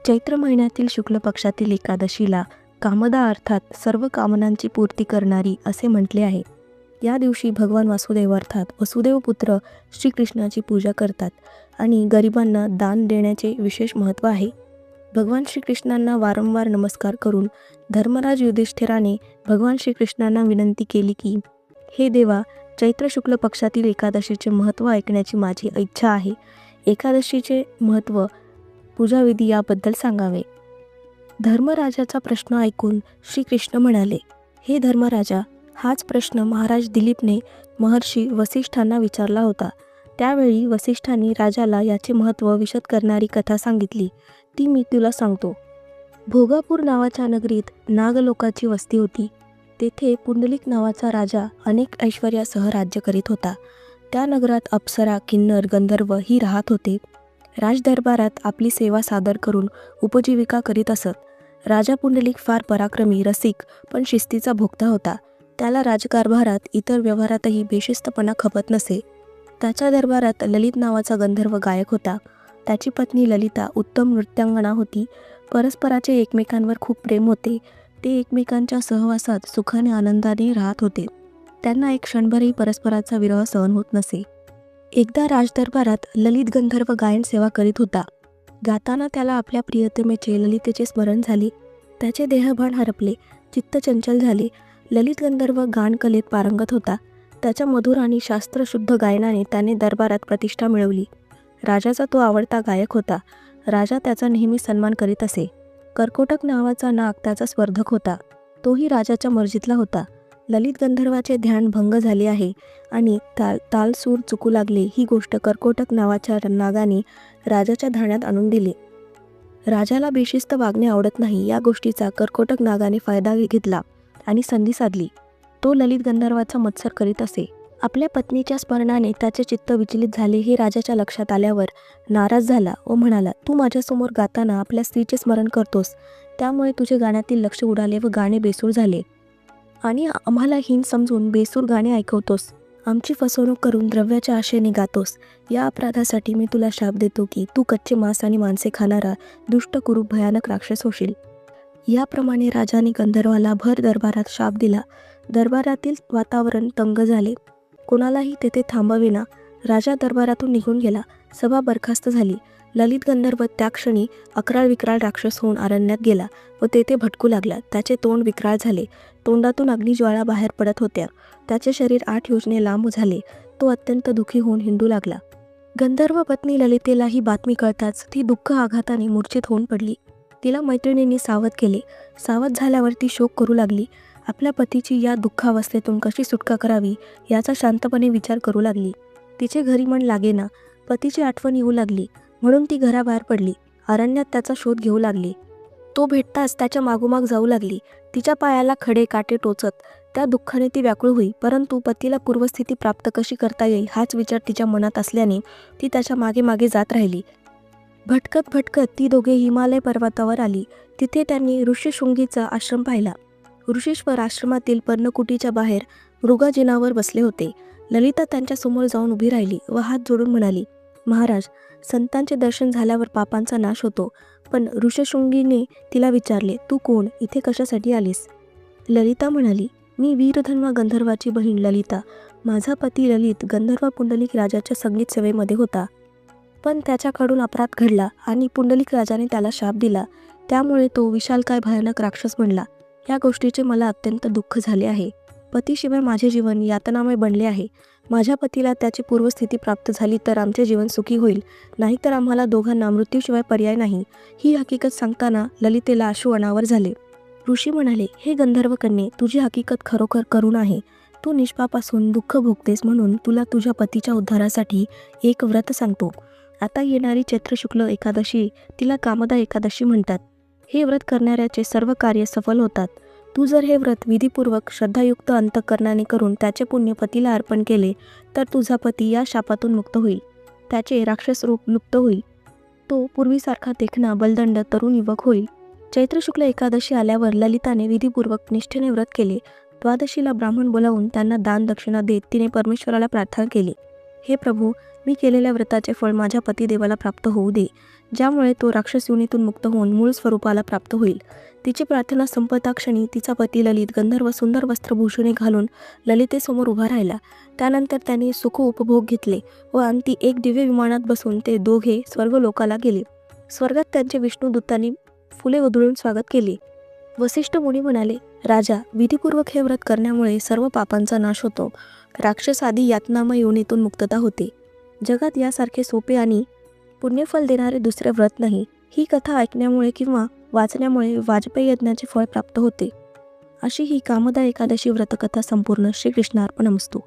चैत्र महिन्यातील शुक्ल पक्षातील एकादशीला कामदा अर्थात सर्व कामनांची पूर्ती करणारी असे म्हटले आहे. या दिवशी भगवान वासुदेव अर्थात वसुदेव पुत्र श्रीकृष्णाची पूजा करतात आणि गरिबांना दान देण्याचे विशेष महत्त्व आहे. भगवान श्रीकृष्णांना वारंवार नमस्कार करून धर्मराज युधिष्ठिराने भगवान श्रीकृष्णांना विनंती केली की, हे देवा, चैत्र शुक्ल पक्षातील एकादशीचे महत्त्व ऐकण्याची माझी इच्छा आहे. एकादशीचे महत्त्व, पूजाविधी याबद्दल सांगावे. धर्मराजाचा प्रश्न ऐकून श्रीकृष्ण म्हणाले, हे धर्मराजा, हाच प्रश्न महाराज दिलीपने महर्षी वसिष्ठांना विचारला होता. त्यावेळी वसिष्ठांनी राजाला याचे महत्त्व विशद करणारी कथा सांगितली. ती मी तुला सांगतो. भोगापूर नावाच्या नगरीत नागलोकाची वस्ती होती. तेथे पुंडलिक नावाचा राजा अनेक ऐश्वर्यासह राज्य करीत होता. त्या नगरात अप्सरा, किन्नर, गंधर्व ही राहत होते. राजदरबारात आपली सेवा सादर करून उपजीविका करीत असत. राजा पुंडलिक फार पराक्रमी, रसिक पण शिस्तीचा भोक्ता होता. त्याला राजकारभारात इतर व्यवहारातही बेशिस्तपणा खपत नसे. त्याच्या दरबारात ललित नावाचा गंधर्व गायक होता. त्याची पत्नी ललिता उत्तम नृत्यांगना होती. परस्पराचे एकमेकांवर खूप प्रेम होते. ते एकमेकांच्या सहवासात सुखाने आनंदाने राहत होते. त्यांना एक क्षणभरही परस्पराचा विरह सहन होत नसे. एकदा राजदरबारात ललित गंधर्व गायन सेवा करीत होता. गाताना त्याला आपल्या प्रियतमेचे ललितेचे स्मरण झाले. त्याचे देहभान हरपले, चित्त चंचल झाले. ललित गंधर्व गानकलेत पारंगत होता. त्याच्या मधुर आणि शास्त्रशुद्ध गायनाने त्याने दरबारात प्रतिष्ठा मिळवली. राजाचा तो आवडता गायक होता. राजा त्याचा नेहमी सन्मान करीत असे. कर्कोटक नावाचा नाग त्याचा स्पर्धक होता. तोही राजाच्या मर्जीतला होता. ललित गंधर्वाचे ध्यान भंग झाले आहे आणि तालसूर चुकू लागले ही गोष्ट कर्कोटक नावाच्या नागाने राजाच्या ध्यानात आणून दिली. राजाला बेशिस्त वागणे आवडत नाही. या गोष्टीचा कर्कोटक नागाने फायदा घेतला आणि संधी साधली. तो ललित गंधर्वाचा मत्सर करीत असे. आपल्या पत्नीच्या स्मरणाने त्याचे चित्त विचलित झाले हे राजाच्या लक्षात आल्यावर नाराज झाला व म्हणाला, तू माझ्यासमोर गाताना आपल्या स्त्रीचे स्मरण करतोस, त्यामुळे तुझे गाण्यातील लक्ष उडाले व गाणे बेसूर झाले आणि आम्हाला हीन समजून बेसूर गाणे ऐकवतोस. आमची फसवणूक करून द्रव्याच्या आशेने गातोस. या अपराधासाठी मी तुला शाप देतो की तू कच्चे मांस आणि माणसे खाणारा दुष्ट कुरूप भयानक राक्षस होशील. याप्रमाणे राजाने गंधर्वाला भर दरबारात शाप दिला. दरबारातील वातावरण तंग झाले. कोणालाही तेथे थांबवेना. राजा दरबारातून निघून गेला. सभा बरखास्त झाली. ललित गंधर्व त्या क्षणी अकराळ विक्राळ राक्षस होऊन अरण्यात गेला व तेथे भटकू लागला. त्याचे तोंड विक्राळ झाले. तोंडातून अग्निज्वाळा बाहेर पडत होत्या. त्याचे शरीर 8 योजने लांब झाले. तो अत्यंत दुःखी होऊन हिंडू लागला. गंधर्व पत्नी ललितेला ही बातमी कळताच ती दुःख आघाताने मूर्छित होऊन पडली. तिला मैत्रिणींनी सावध केले. सावध झाल्यावर ती शोक करू लागली. आपल्या पतीची या दुःखावस्थेतून कशी सुटका करावी याचा शांतपणे विचार करू लागली. तिचे घरी मन लागेना. पतीची आठवण येऊ लागली म्हणून ती घराबाहेर पडली. अरण्यात त्याचा शोध घेऊ लागली. तो भेटताच त्याच्या मागोमाग जाऊ लागली. तिच्या पायाला खडे काटे टोचत त्या दुःखाने ती व्याकुळ होई. परंतु पतीला पूर्वस्थिती प्राप्त कशी करता येईल हाच विचार तिच्या मनात असल्याने ती त्याच्या मागे मागे जात राहिली. भटकत भटकत ती दोघे हिमालय पर्वतावर आली. तिथे त्यांनी ऋषीशृंगीचा आश्रम पाहिला. ऋषीश्वर आश्रमातील पर्णकुटीच्या बाहेर मृगाजिनावर बसले होते. ललिता त्यांच्या समोर जाऊन उभी राहिली व हात जोडून म्हणाली, महाराज, संतांचे दर्शन झाल्यावर पापांचा नाश होतो. पण ऋषशृंगीने तिला विचारले, तू कोण, इथे कशासाठी आलीस? ललिता म्हणाली, मी वीरधन्वा गंधर्वाची बहीण ललिता. माझा पती ललित गंधर्व पुंडलिक राजाच्या संगीत सेवेमध्ये होता. पण त्याच्याकडून अपराध घडला आणि पुंडलिक राजाने त्याला शाप दिला. त्यामुळे तो विशालकाय भयानक राक्षस बनला. या गोष्टीचे मला अत्यंत दुःख झाले आहे. पतीशिवाय माझे जीवन यातनामय बनले आहे. माझ्या पतीला त्याची पूर्वस्थिती प्राप्त झाली तर आमचे जीवन सुखी होईल, नाहीतर आम्हाला दोघांना मृत्यूशिवाय पर्याय नाही. ही हकीकत सांगताना ललितेला अश्रू अनावर झाले. ऋषी म्हणाले, हे गंधर्व कन्ये, तुझी हकीकत खरोखर करुण आहे. तू निष्पाप असून दुःख भोगतेस म्हणून तुला तुझ्या पतीच्या उद्धारासाठी एक व्रत सांगतो. आता येणारी चैत्र शुक्ल एकादशी तिला कामदा एकादशी म्हणतात. हे व्रत करणाऱ्याचे सर्व कार्य सफल होतात. तू जर हे व्रत विधीपूर्वक श्रद्धायुक्त अंतःकरणाने करून त्याचे पुण्य पतीला अर्पण केले तर तुझा पती या शापातून मुक्त होईल. त्याचे राक्षस रूप लुप्त होईल. तो पूर्वीसारखा देखणा बलदंड तरुण युवक होईल. चैत्र शुक्ल एकादशी आल्यावर ललिताने विधीपूर्वक निष्ठेने व्रत केले. द्वादशीला ब्राह्मण बोलावून त्यांना दान दक्षिणा देत तिने परमेश्वराला प्रार्थना केली, हे प्रभू, मी केलेल्या व्रताचे फळ माझ्या पतिदेवाला प्राप्त होऊ दे, ज्यामुळे तो राक्षस योनीतून मुक्त होऊन मूळ स्वरूपाला प्राप्त होईल. तिची प्रार्थना संपता क्षणी तिचा पती ललित गंधर्व सुंदर वस्त्रभूषणे घालून ललितेसमोर उभा राहिला. त्यानंतर त्याने सुख उपभोग घेतले व अंती एक दिव्य विमानात बसून ते दोघे स्वर्गलोकाला गेले. स्वर्गात त्यांचे विष्णुदूतांनी फुले उधळून स्वागत केले. वसिष्ठ मुनी म्हणाले, राजा, विधिपूर्वक हे व्रत करण्यामुळे सर्व पापांचा नाश होतो. राक्षसादी यातनामय योनीतून मुक्तता होते. जगात यासारखे सोपे आणि पुण्यफल देणारे दुसरे व्रत नाही. ही कथा ऐकण्यामुळे किंवा वाचण्यामुळे वाजपेयी यज्ञाचे फळ प्राप्त होते. अशी ही कामदा एकादशी व्रतकथा संपूर्ण. श्रीकृष्णार्पणमस्तु.